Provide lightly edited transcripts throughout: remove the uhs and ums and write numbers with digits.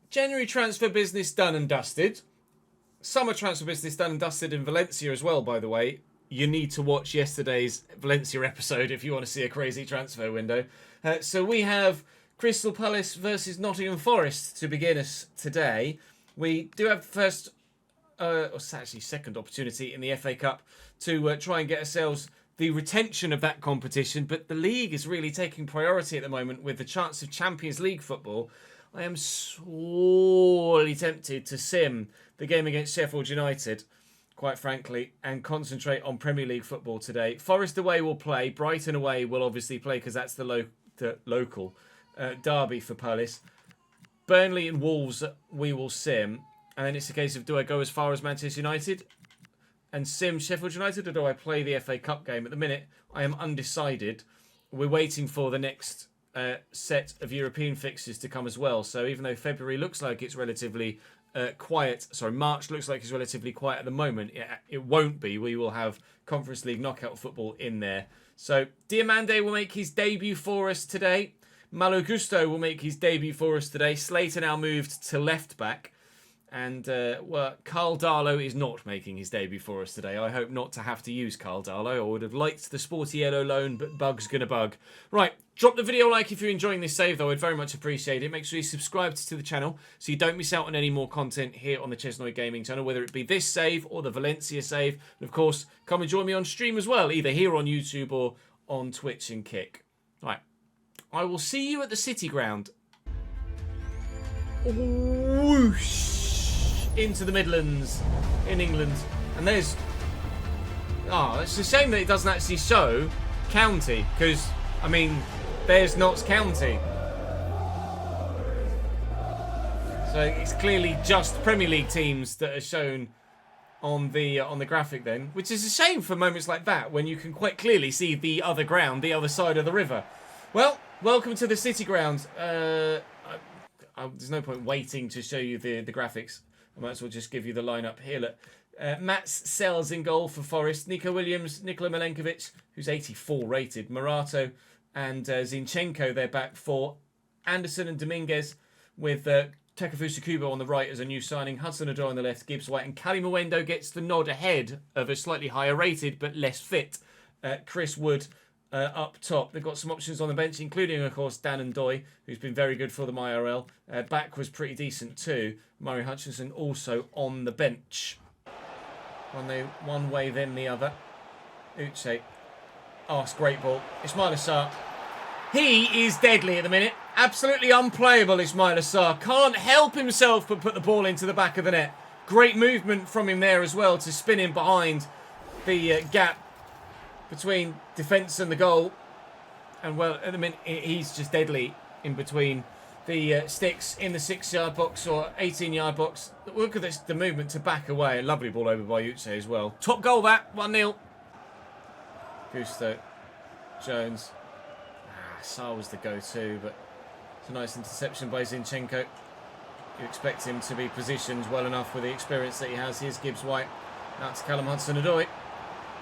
January transfer business done and dusted. Summer transfer business done and dusted in Valencia as well, by the way. You need to watch yesterday's Valencia episode if you want to see a crazy transfer window. So we have Crystal Palace versus Nottingham Forest to begin us today. We do have first, or actually second opportunity in the FA Cup to try and get ourselves the retention of that competition, but the league is really taking priority at the moment with the chance of Champions League football. I am sorely tempted to sim the game against Sheffield United, quite frankly, and concentrate on Premier League football today. Forest away will play. Brighton away will obviously play because that's the local derby for Palace. Burnley and Wolves we will sim. And then it's a case of, do I go as far as Manchester United and sim Sheffield United, or do I play the FA Cup game? At the minute, I am undecided. We're waiting for the next set of European fixtures to come as well. So even though February looks like it's relatively quiet, March looks like it's relatively quiet at the moment, it won't be. We will have Conference League knockout football in there. So Diamande will make his debut for us today. Malo Gusto will make his debut for us today. Slater now moved to left back. And, Carl Darlow is not making his debut for us today. I hope not to have to use Carl Darlow. I would have liked the sporty yellow loan, but bug's gonna bug. Right, drop the video like if you're enjoying this save, though. I'd very much appreciate it. Make sure you subscribe to the channel so you don't miss out on any more content here on the ChesnoidGaming channel, whether it be this save or the Valencia save. And, of course, come and join me on stream as well, either here on YouTube or on Twitch and Kick. Right, I will see you at the City Ground. Whoosh! Into the Midlands in England, and there's it's a shame that it doesn't actually show county, because I mean there's Notts County, so it's clearly just Premier League teams that are shown on the graphic then, which is a shame for moments like that when you can quite clearly see the other ground, the other side of the river. Well, welcome to the City Ground. There's no point waiting to show you the graphics. I might as well just give you the lineup here. Look, Mats Sells in goal for Forest. Nico Williams, Nikola Milenkovic, who's 84 rated. Morato and Zinchenko, they're back for. Anderson and Dominguez with Takefusa Kubo on the right as a new signing. Hudson-Odoi on the left. Gibbs White and Cali Mwendo gets the nod ahead of a slightly higher rated but less fit Chris Wood up top. They've got some options on the bench, including, of course, Dan Ndoye, who's been very good for them IRL. Back was pretty decent too. Murray Hutchinson also on the bench. One way, then the other. Uche. Oh, it's a great ball. Ismaila Sarr. He is deadly at the minute. Absolutely unplayable, Ismaila Sarr. Can't help himself but put the ball into the back of the net. Great movement from him there as well to spin him behind the gap between defence and the goal. And, well, at the minute, he's just deadly in between the sticks in the 6-yard box or 18-yard box. Look at this, the movement to back away. A lovely ball over by Uche as well. Top goal that, 1-0. Gusto. Jones. Sarr was the go-to, but it's a nice interception by Zinchenko. You expect him to be positioned well enough with the experience that he has. Here's Gibbs White. Out to Callum Hudson-Odoi.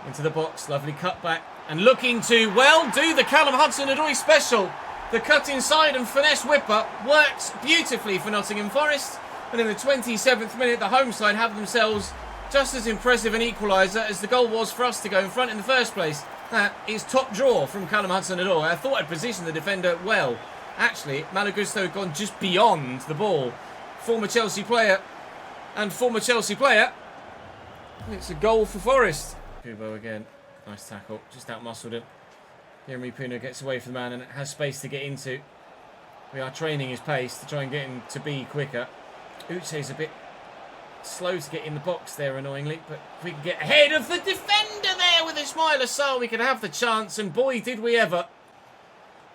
Into the box, lovely cutback. And looking to, well, do the Callum Hudson-Odoi special. The cut inside and finesse whipper works beautifully for Nottingham Forest. And in the 27th minute, the home side have themselves just as impressive an equaliser as the goal was for us to go in front in the first place. That is top draw from Callum Hudson-Odoi. I thought I'd positioned the defender well. Actually, Malo Gusto had gone just beyond the ball. Former Chelsea player and former Chelsea player. It's a goal for Forest. Kubo again. Nice tackle. Just out-muscled him. Jeremy Pino gets away from the man and has space to get into. We are training his pace to try and get him to be quicker. Uche's a bit slow to get in the box there, annoyingly. But if we can get ahead of the defender there with Ismaila Sarr, we can have the chance. And boy, did we ever.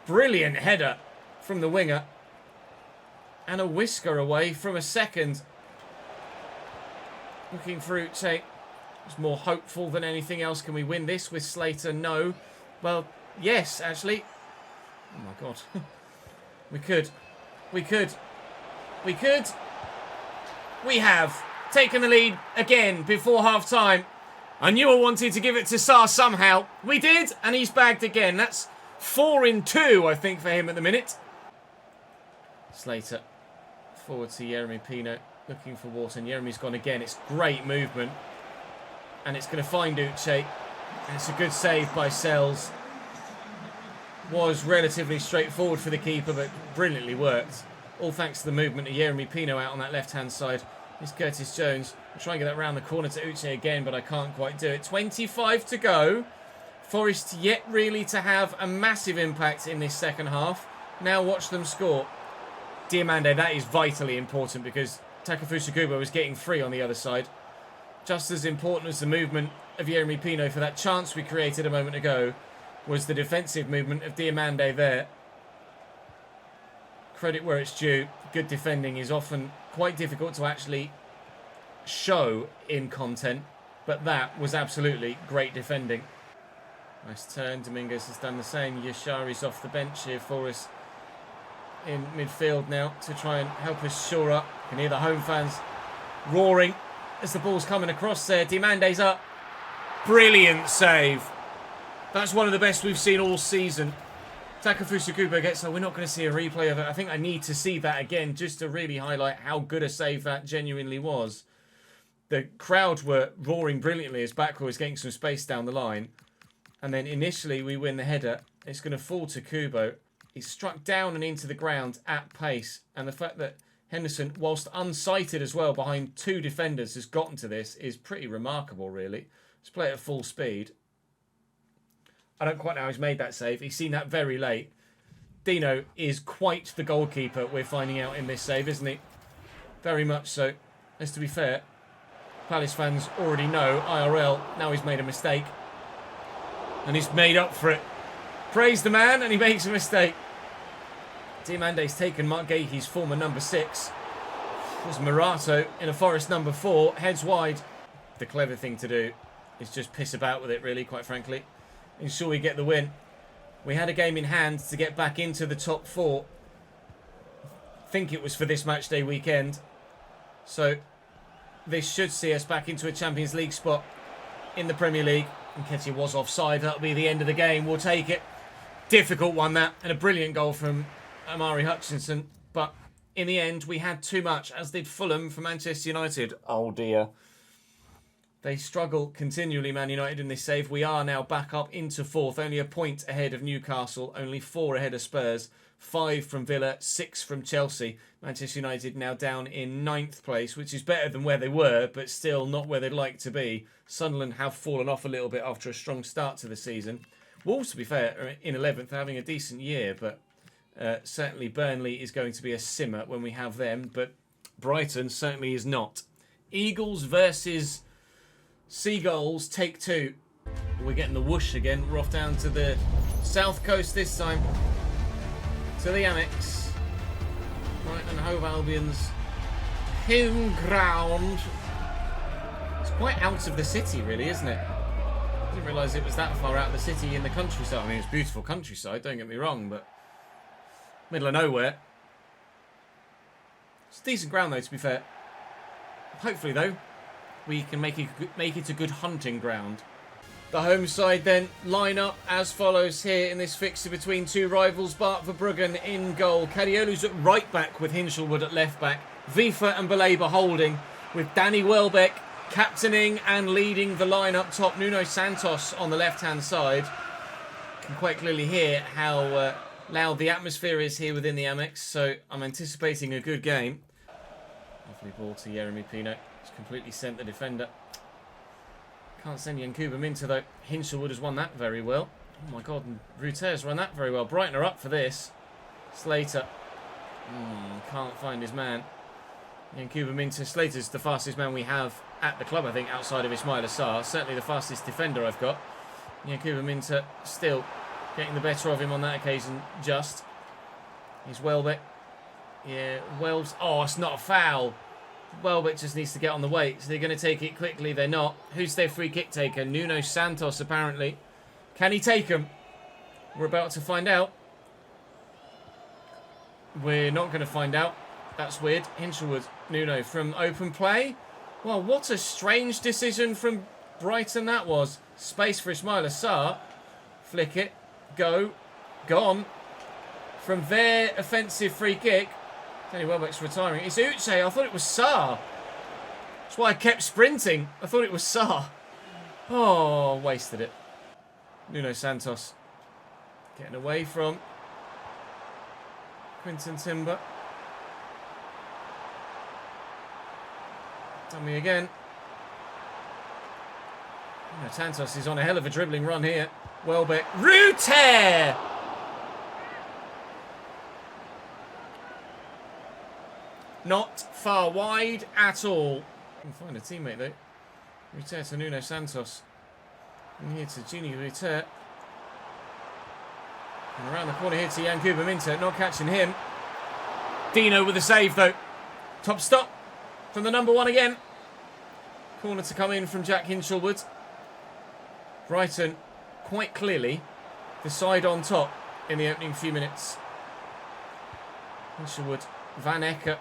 Brilliant header from the winger. And a whisker away from a second. Looking for Uche. It's more hopeful than anything else. Can we win this with Slater? No. Well, yes, actually. Oh, my God. We could. We could. We could. We have taken the lead again before half-time. I knew I wanted to give it to Sarr somehow. We did, and he's bagged again. That's 4 in 2, I think, for him at the minute. Slater Forward to Yeremy Pino, looking for Wharton. Yeremy's gone again. It's great movement. And it's going to find Uche. And it's a good save by Sells. Was relatively straightforward for the keeper, but brilliantly worked. All thanks to the movement of Yeremy Pino out on that left-hand side. It's Curtis Jones. I'll try and get that round the corner to Uche again, but I can't quite do it. 25 to go. Forest yet really to have a massive impact in this second half. Now watch them score. Diamande, that is vitally important because Takefusa Kubo was getting free on the other side. Just as important as the movement of Yeremy Pino for that chance we created a moment ago was the defensive movement of Diamande there. Credit where it's due. Good defending is often quite difficult to actually show in content, but that was absolutely great defending. Nice turn. Domingos has done the same. Yashari's off the bench here for us in midfield now to try and help us shore up. You can hear the home fans roaring as the ball's coming across there. Diamande's up. Brilliant save. That's one of the best we've seen all season. Takefusa Kubo gets that. We're not going to see a replay of it. I think I need to see that again just to really highlight how good a save that genuinely was. The crowd were roaring brilliantly as Bakwa was getting some space down the line. And then initially we win the header. It's going to fall to Kubo. He's struck down and into the ground at pace. And the fact that Henderson, whilst unsighted as well behind two defenders, has gotten to this is pretty remarkable, really. Let's play it at full speed. I don't quite know how he's made that save. He's seen that very late. Dino is quite the goalkeeper we're finding out in this save, isn't he? Very much so. As to be fair, Palace fans already know IRL. Now he's made a mistake. And he's made up for it. Praise the man, and he makes a mistake. Diamande's taken Mark Gahey's former number 6. It was Murato in a Forest number 4. Heads wide. The clever thing to do is just piss about with it, really, quite frankly. Ensure we get the win. We had a game in hand to get back into the top 4. I think it was for this matchday weekend. So this should see us back into a Champions League spot in the Premier League. Nketiah was offside. That'll be the end of the game. We'll take it. Difficult one, that. And a brilliant goal from Amari Hutchinson. But in the end, we had too much, as did Fulham for Manchester United. Oh, dear. They struggle continually, Man United, in this save. We are now back up into 4th. Only a point ahead of Newcastle. Only 4 ahead of Spurs. 5 from Villa. 6 from Chelsea. Manchester United now down in 9th place, which is better than where they were, but still not where they'd like to be. Sunderland have fallen off a little bit after a strong start to the season. Wolves, to be fair, are in 11th, having a decent year, but certainly Burnley is going to be a simmer when we have them, but Brighton certainly is not. Eagles versus Seagulls, take 2. We're getting the whoosh again. We're off down to the south coast this time. To the Amex. Brighton and Hove Albion's home ground. It's quite out of the city, really, isn't it? I didn't realise it was that far out of the city in the countryside. I mean, it's beautiful countryside, don't get me wrong, but middle of nowhere. It's decent ground, though, to be fair. Hopefully, though, we can make it a good hunting ground. The home side then line up as follows here in this fixture between two rivals. Bart Verbruggen in goal. Kadiolu's at right back with Hinshelwood at left back. Vifa and Baleba holding with Danny Welbeck captaining and leading the line up top. Nuno Santos on the left-hand side. You can quite clearly hear how loud the atmosphere is here within the Amex, so I'm anticipating a good game. Lovely ball to Yeremy Pino. He's completely sent the defender. Can't send Yankuba Minter though. Hinshelwood has won that very well. Oh my god, and Ruter's run that very well. Brighton are up for this. Slater. Can't find his man. Yankuba Minter. Slater's the fastest man we have at the club, I think, outside of Ismaila Sarr. Certainly the fastest defender I've got. Yankuba Minter still getting the better of him on that occasion, just. He's Welbeck. Yeah, Wells. Oh, it's not a foul. Welbeck just needs to get on the weight, so they're going to take it quickly. They're not. Who's their free kick taker? Nuno Santos, apparently. Can he take him? We're about to find out. We're not going to find out. That's weird. Hinshelwood, Nuno from open play. Well, what a strange decision from Brighton that was. Space for Ismaila Sarr. Flick it. Go. Gone. From their offensive free kick. Danny Welbeck's retiring. It's Uche. I thought it was Sarr. That's why I kept sprinting. I thought it was Sarr. Oh, wasted it. Nuno Santos getting away from Quinton Timber. Dummy again. Nuno Santos is on a hell of a dribbling run here. Welbeck. Rute! Not far wide at all. Can find a teammate though. Rute to Nuno Santos. And here to Gini Rute. And around the corner here to Jan Kuba Minter. Not catching him. Dino with a save though. Top stop from the number 1 again. Corner to come in from Jack Hinchelwood. Brighton quite clearly the side on top in the opening few minutes. Hinchelwood. Van Ecker.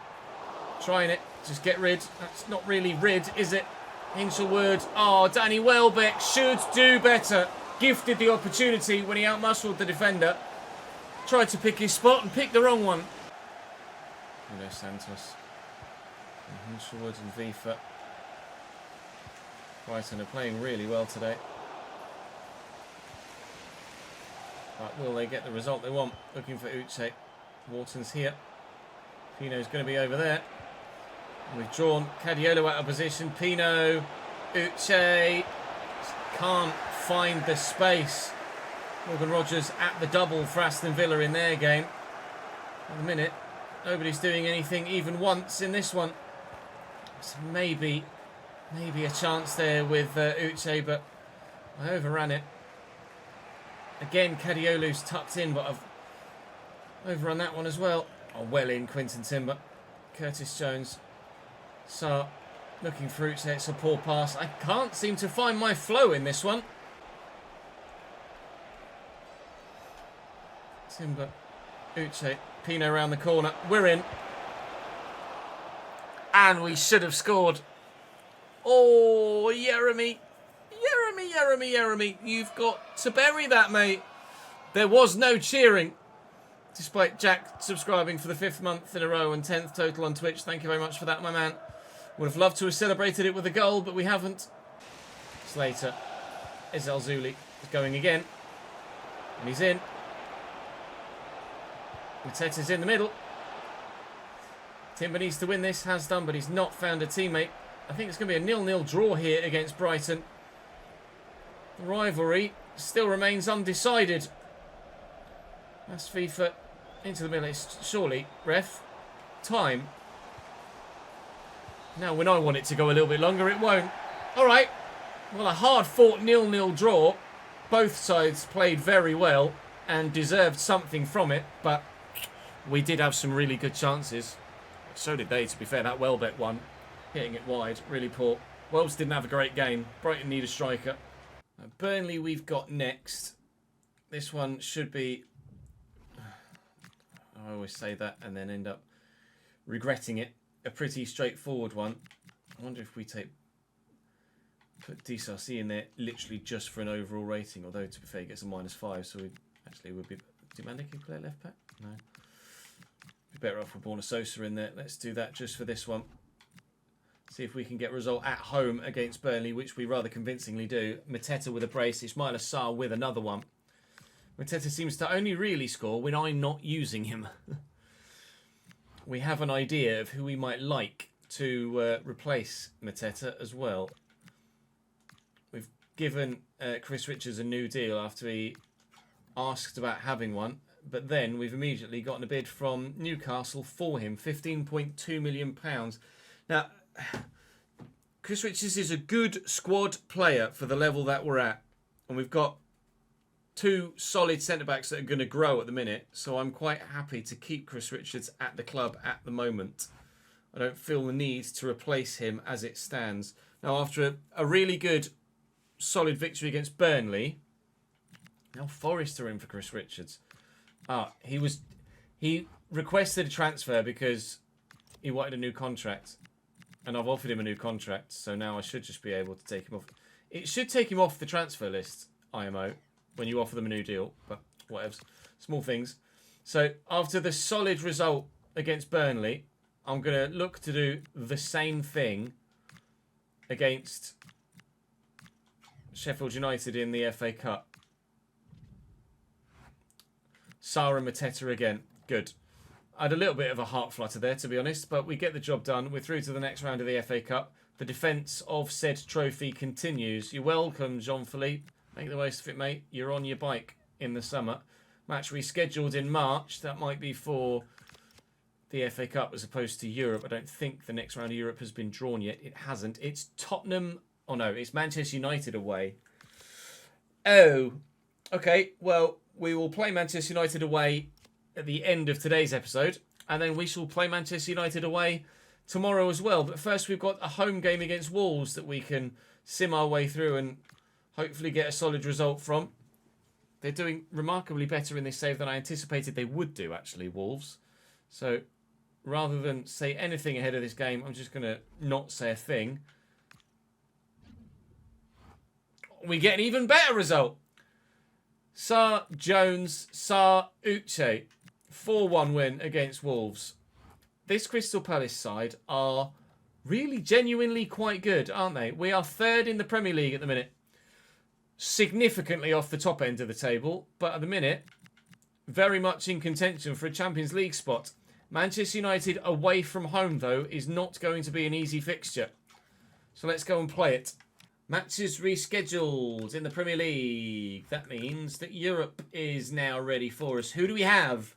Trying it. Just get rid. That's not really rid, is it? Hinchelwood. Oh, Danny Welbeck should do better. Gifted the opportunity when he outmuscled the defender. Tried to pick his spot and picked the wrong one. Nuno Santos. And Hinchelwood and Vifa. Brighton are playing really well today. But will they get the result they want? Looking for Uche. Wharton's here. Pino's going to be over there. We've drawn Cadiolo out of position. Pino, Uche, can't find the space. Morgan Rogers at the double for Aston Villa in their game. At the minute, nobody's doing anything even once in this one. So maybe a chance there with Uche, but I overran it. Again, Cadiolo's tucked in, but I've overrun that one as well. Oh, well in, Quinton Timber. Curtis Jones. Sarr looking for Uche. It's a poor pass. I can't seem to find my flow in this one. Timber. Uche. Pino around the corner. We're in. And we should have scored. Oh, Jeremy. Jeremy. You've got to bury that, mate. There was no cheering. Despite Jack subscribing for the 5th month in a row and 10th total on Twitch. Thank you very much for that, my man. Would have loved to have celebrated it with a goal, but we haven't. Slater. Ezel Zuli is going again. And he's in. Mateta's in the middle. Timber needs to win this. Has done, but he's not found a teammate. I think it's going to be a 0-0 draw here against Brighton. The rivalry still remains undecided. That's FIFA into the middle. It's surely, ref, time. Now, when I want it to go a little bit longer, it won't. All right. Well, a hard-fought 0-0 draw. Both sides played very well and deserved something from it, but we did have some really good chances. So did they, to be fair. That Welbeck one, hitting it wide, really poor. Welbs didn't have a great game. Brighton need a striker. Burnley we've got next. This one should be... I always say that and then end up regretting it. A pretty straightforward one. I wonder if we put DSRC in there literally just for an overall rating. Although, to be fair, he gets a -5, so we actually would be... Do Mandeki play left back? No. Be better off with Borna Sosa in there. Let's do that just for this one. See if we can get a result at home against Burnley, which we rather convincingly do. Mateta with a brace. Ismaila Sarr with another one. Mateta seems to only really score when I'm not using him. We have an idea of who we might like to replace Mateta as well. We've given Chris Richards a new deal after he asked about having one. But then we've immediately gotten a bid from Newcastle for him. £15.2 million. Now, Chris Richards is a good squad player for the level that we're at. And we've got 2 solid centre-backs that are going to grow at the minute. So I'm quite happy to keep Chris Richards at the club at the moment. I don't feel the need to replace him as it stands. Now, after a really good, solid victory against Burnley, now Forest are in for Chris Richards. He requested a transfer because he wanted a new contract. And I've offered him a new contract. So now I should just be able to take him off. It should take him off the transfer list, IMO, when you offer them a new deal. But whatever. Small things. So after the solid result against Burnley, I'm going to look to do the same thing against Sheffield United in the FA Cup. Sarr and Mateta again. Good. I had a little bit of a heart flutter there, to be honest, but we get the job done. We're through to the next round of the FA Cup. The defence of said trophy continues. You're welcome, Jean-Philippe. Make the most of it, mate. You're on your bike in the summer. Match rescheduled in March. That might be for the FA Cup as opposed to Europe. I don't think the next round of Europe has been drawn yet. It hasn't. It's Tottenham. Oh, no. It's Manchester United away. Oh. Okay. Well, we will play Manchester United away at the end of today's episode. And then we shall play Manchester United away tomorrow as well. But first, we've got a home game against Wolves that we can sim our way through and hopefully get a solid result from. They're doing remarkably better in this save than I anticipated they would do, actually, Wolves. So rather than say anything ahead of this game, I'm just going to not say a thing. We get an even better result. Sarr, Jones, Sarr, Uche. 4-1 win against Wolves. This Crystal Palace side are really genuinely quite good, aren't they? We are third in the Premier League at the minute. Significantly off the top end of the table, but at the minute, very much in contention for a Champions League spot. Manchester United away from home, though, is not going to be an easy fixture. So let's go and play it. Matches rescheduled in the Premier League. That means that Europe is now ready for us. Who do we have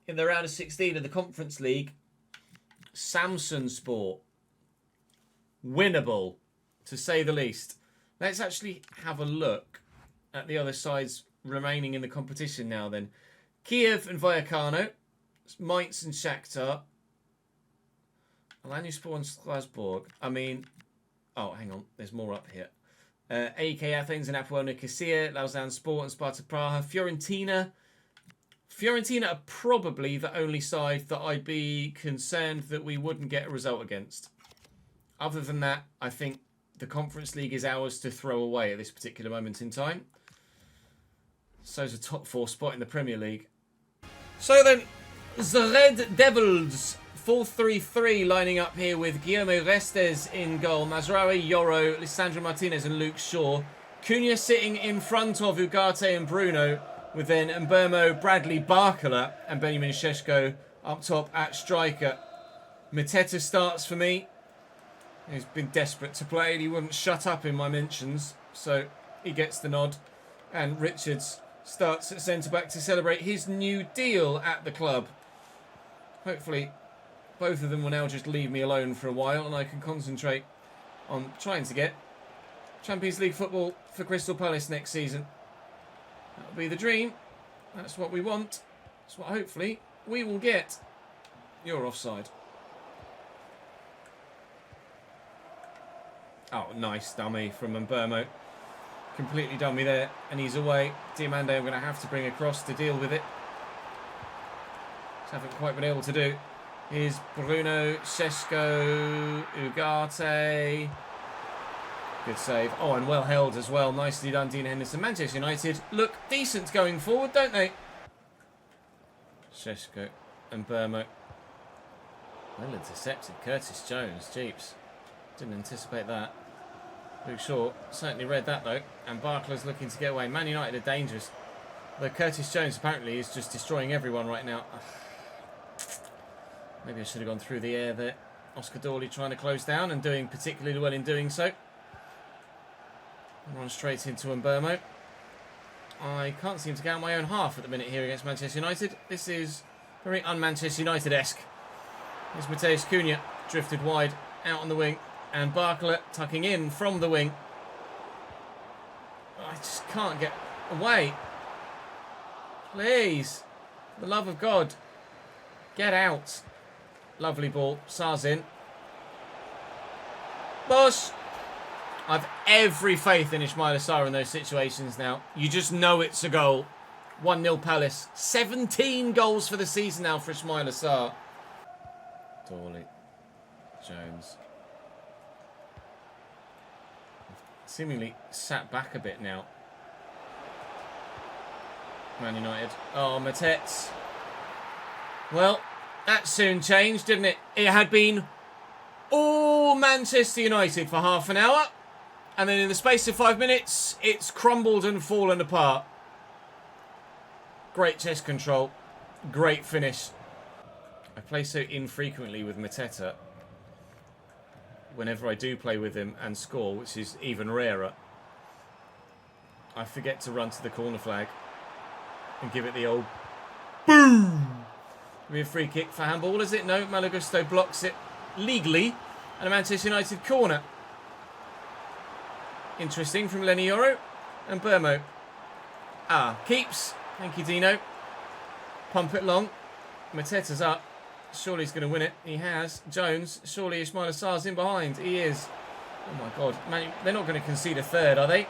in the round of 16 of the Conference League? Samsunspor. Winnable, to say the least. Let's actually have a look at the other sides remaining in the competition now then. Kiev and Vallecano. Mainz and Shakhtar. Alanyaspor and Strasbourg. I mean... Oh, hang on. There's more up here. AEK Athens and Apoel Nicosia. Lausanne Sport and Sparta Praha. Fiorentina. Fiorentina are probably the only side that I'd be concerned that we wouldn't get a result against. Other than that, I think the Conference League is ours to throw away at this particular moment in time. So's a top 4 spot in the Premier League. So then, the Red Devils, 4-3-3 lining up here with Guillermo Restes in goal. Mazraoui, Yoro, Lisandro Martinez and Luke Shaw. Cunha sitting in front of Ugarte and Bruno, with then Mbermo, Bradley, Barcola and Benjamin Šeško up top at striker. Mateta starts for me. He's been desperate to play and he wouldn't shut up in my mentions, so he gets the nod. And Richards starts at centre-back to celebrate his new deal at the club. Hopefully, both of them will now just leave me alone for a while and I can concentrate on trying to get Champions League football for Crystal Palace next season. That'll be the dream. That's what we want. That's what hopefully we will get. You're offside. Oh, nice dummy from Mbermo. Completely dummy there, and he's away. Diamande I'm going to have to bring across to deal with it. Just haven't quite been able to do. Here's Bruno, Šeško, Ugarte. Good save. Oh, and well held as well. Nicely done, Dean Henderson. Manchester United look decent going forward, don't they? Šeško and Mbermo. Well intercepted. Curtis Jones. Jeeps. Didn't anticipate that. Luke Shaw certainly read that though. And Barclay's looking to get away. Man United are dangerous. Though Curtis Jones apparently is just destroying everyone right now. Maybe I should have gone through the air there. Oscar Dawley trying to close down and doing particularly well in doing so. Run straight into Mbermo. I can't seem to count my own half at the minute here against Manchester United. This is very un-Manchester United-esque. Here's Mateus Cunha, drifted wide, out on the wing. And Barcola tucking in from the wing. I just can't get away. Please. For the love of God. Get out. Lovely ball. Sarr's in. Boss. I've every faith in Ismaila Sarr in those situations now. You just know it's a goal. 1-0 Palace. 17 goals for the season now for Ismaila Sarr. Dawley. Jones. Seemingly sat back a bit now. Man United. Oh, Matets. Well, That soon changed, didn't it? It had been all Manchester United for half an hour. And then in the space of 5 minutes, it's crumbled and fallen apart. Great chest control. Great finish. I play so infrequently with Mateta. Whenever I do play with him and score, which is even rarer, I forget to run to the corner flag and give it the old boom. Be a free kick for handball, is it? No, Malagusto blocks it legally. And a Manchester United corner. Interesting from Lenny Yoro and Burmo. Keeps. Thank you, Dino. Pump it long. Mateta's up. Surely he's going to win it. He has. Jones. Surely Ismaila Sarr's in behind. He is. Oh my God. Man, they're not going to concede a third, are they?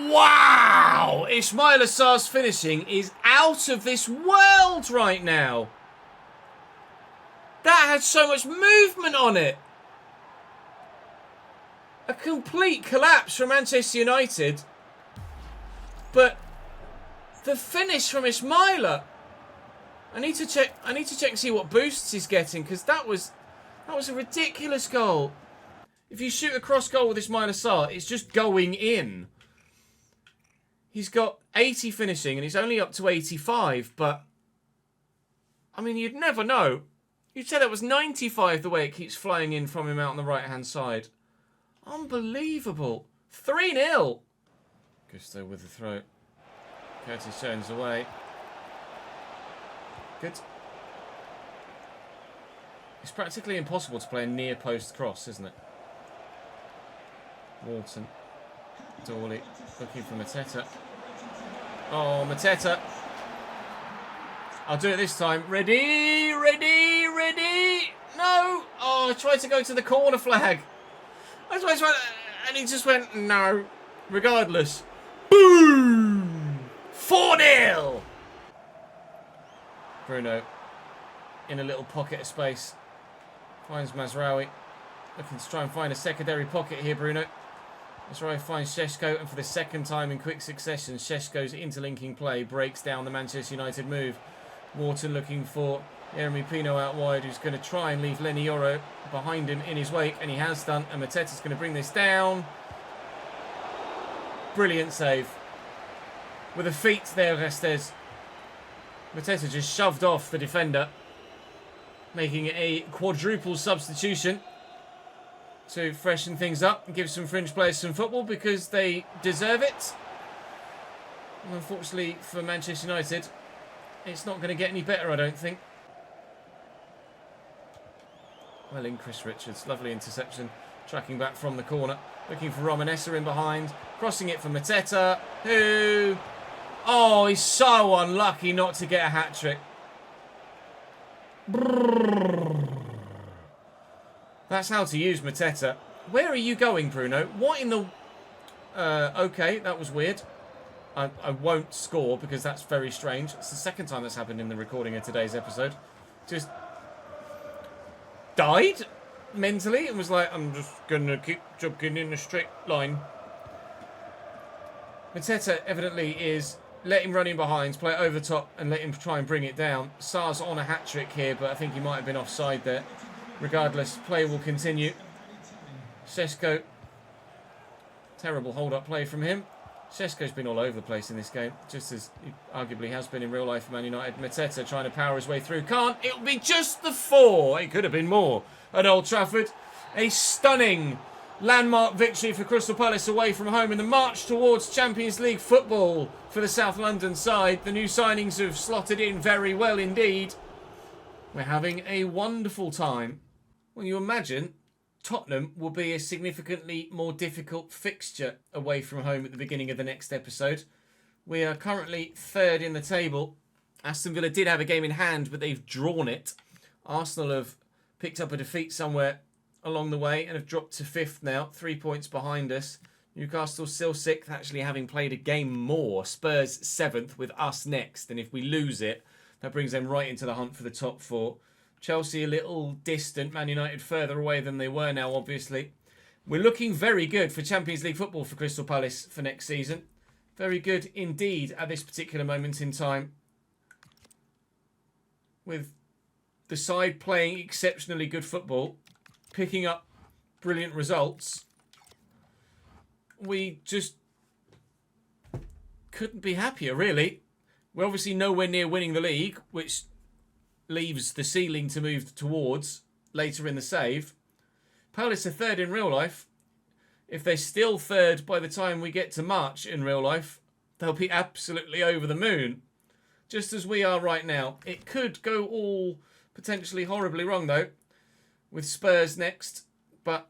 Wow! Ismaila Sarr's finishing is out of this world right now. That had so much movement on it. A complete collapse from Manchester United. But the finish from Ismaila. I need to check and see what boosts he's getting, because that was a ridiculous goal. If you shoot a cross goal with Ismaila Sarr, it's just going in. He's got 80 finishing and he's only up to 85, but I mean, you'd never know. You'd say that was 95 the way it keeps flying in from him out on the right-hand side. Unbelievable. 3-0. Gusto with the throw. Curtis Jones away. Good. It's practically impossible to play a near post cross, isn't it? Walton. Dawley looking for Mateta. Oh, Mateta. I'll do it this time. Ready, ready, ready. No. Oh, I tried to go to the corner flag. That's why I tried, and he just went, no. Regardless. Boom! 4-0! Bruno in a little pocket of space. Finds Mazraoui. Looking to try and find a secondary pocket here, Bruno. Mazraoui finds Šeško, and for the second time in quick succession, Šeško's interlinking play breaks down the Manchester United move. Wharton looking for Jeremy Pino out wide, who's going to try and leave Lenny Yoro behind him in his wake, and he has done, and Mateta's going to bring this down. Brilliant save. With the feet there, Restes. Mateta just shoved off the defender, making a quadruple substitution to freshen things up and give some fringe players some football because they deserve it. And unfortunately for Manchester United, it's not going to get any better, I don't think. Well in, Chris Richards. Lovely interception. Tracking back from the corner. Looking for Romanessa in behind. Crossing it for Mateta, who... Oh, he's so unlucky not to get a hat-trick. That's how to use Mateta. Where are you going, Bruno? What in the... okay, that was weird. I won't score because that's very strange. It's the second time that's happened in the recording of today's episode. Just died mentally and was like, I'm just going to keep jogging in a straight line. Mateta evidently is... Let him run in behind, play it over the top and let him try and bring it down. Sarr's on a hat-trick here, but I think he might have been offside there. Regardless, play will continue. Šeško. Terrible hold-up play from him. Šeško's been all over the place in this game, just as he arguably has been in real life for Man United. Mateta trying to power his way through. Can't. It'll be just the 4. It could have been more at Old Trafford. A stunning landmark victory for Crystal Palace away from home in the march towards Champions League football for the South London side. The new signings have slotted in very well indeed. We're having a wonderful time. Well, you imagine Tottenham will be a significantly more difficult fixture away from home at the beginning of the next episode. We are currently 3rd in the table. Aston Villa did have a game in hand, but they've drawn it. Arsenal have picked up a defeat somewhere along the way and have dropped to 5th now, 3 points behind us. Newcastle still 6th, actually having played a game more. Spurs 7th with us next, and if we lose it, that brings them right into the hunt for the top 4. Chelsea a little distant, Man United further away than they were now, obviously. We're looking very good for Champions League football for Crystal Palace for next season. Very good indeed at this particular moment in time. with the side playing exceptionally good football, picking up brilliant results, we just couldn't be happier, really. We're obviously nowhere near winning the league, which leaves the ceiling to move towards later in the save. Palace are third in real life. If they're still third by the time we get to March in real life, they'll be absolutely over the moon. Just as we are right now. It could go all potentially horribly wrong, though, with Spurs next. But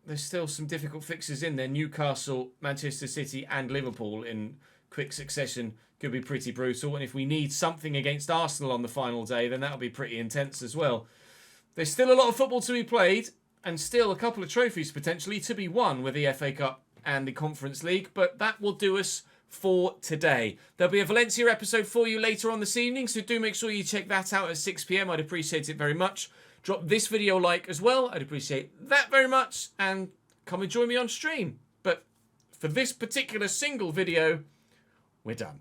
there's still some difficult fixes in there. Newcastle, Manchester City and Liverpool in quick succession could be pretty brutal. And if we need something against Arsenal on the final day, then that'll be pretty intense as well. There's still a lot of football to be played and still a couple of trophies potentially to be won with the FA Cup and the Conference League. But that will do us for today. There'll be a Valencia episode for you later on this evening, so do make sure you check that out at 6 p.m. I'd appreciate it very much. Drop this video a like as well. I'd appreciate that very much. And come and join me on stream. But for this particular single video, we're done.